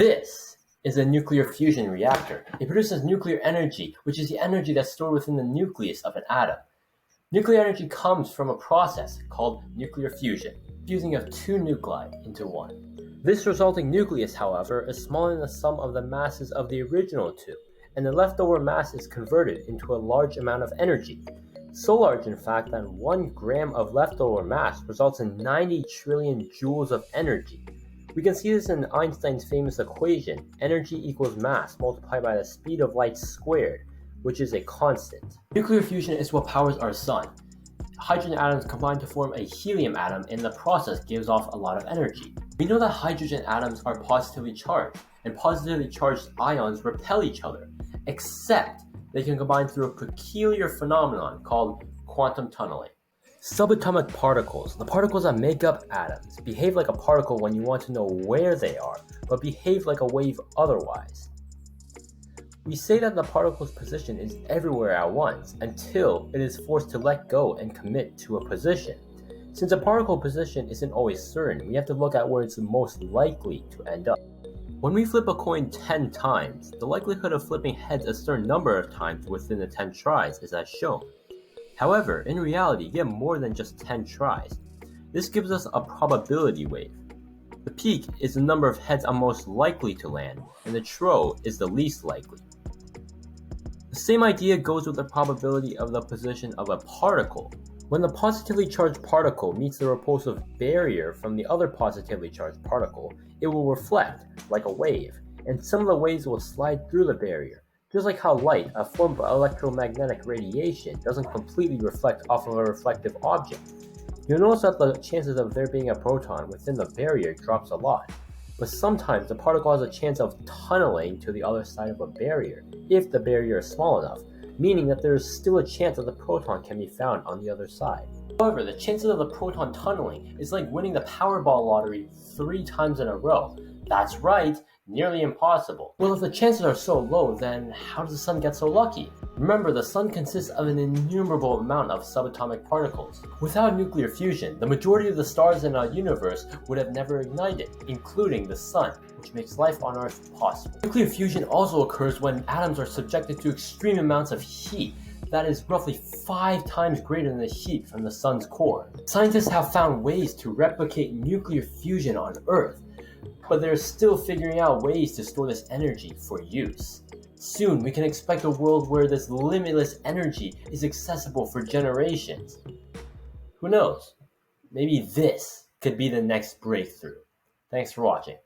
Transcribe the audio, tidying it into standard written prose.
This is a nuclear fusion reactor. It produces nuclear energy, which is the energy that's stored within the nucleus of an atom. Nuclear energy comes from a process called nuclear fusion, fusing of two nuclei into one. This resulting nucleus, however, is smaller than the sum of the masses of the original two, and the leftover mass is converted into a large amount of energy. So large, in fact, that 1 gram of leftover mass results in 90 trillion joules of energy. We can see this in Einstein's famous equation, energy equals mass multiplied by the speed of light squared, which is a constant. Nuclear fusion is what powers our sun. Hydrogen atoms combine to form a helium atom, and the process gives off a lot of energy. We know that hydrogen atoms are positively charged, and positively charged ions repel each other, except they can combine through a peculiar phenomenon called quantum tunneling. Subatomic particles, the particles that make up atoms, behave like a particle when you want to know where they are, but behave like a wave otherwise. We say that the particle's position is everywhere at once until it is forced to let go and commit to a position. Since a particle position isn't always certain, we have to look at where it's most likely to end up. When we flip a coin 10 times, the likelihood of flipping heads a certain number of times within the 10 tries is as shown. However, in reality, you get more than just 10 tries. This gives us a probability wave. The peak is the number of heads I'm most likely to land, and the trough is the least likely. The same idea goes with the probability of the position of a particle. When the positively charged particle meets the repulsive barrier from the other positively charged particle, it will reflect like a wave, and some of the waves will slide through the barrier. Just like how light, a form of electromagnetic radiation, doesn't completely reflect off of a reflective object. You'll notice that the chances of there being a proton within the barrier drops a lot, but sometimes the particle has a chance of tunneling to the other side of a barrier, if the barrier is small enough, meaning that there is still a chance that the proton can be found on the other side. However, the chances of the proton tunneling is like winning the Powerball lottery 3 times in a row. That's right, nearly impossible. Well, if the chances are so low, then how does the sun get so lucky? Remember, the sun consists of an innumerable amount of subatomic particles. Without nuclear fusion, the majority of the stars in our universe would have never ignited, including the sun, which makes life on Earth possible. Nuclear fusion also occurs when atoms are subjected to extreme amounts of heat that is roughly 5 times greater than the heat from the sun's core. Scientists have found ways to replicate nuclear fusion on Earth, but they're still figuring out ways to store this energy for use. Soon, we can expect a world where this limitless energy is accessible for generations. Who knows? Maybe this could be the next breakthrough. Thanks for watching.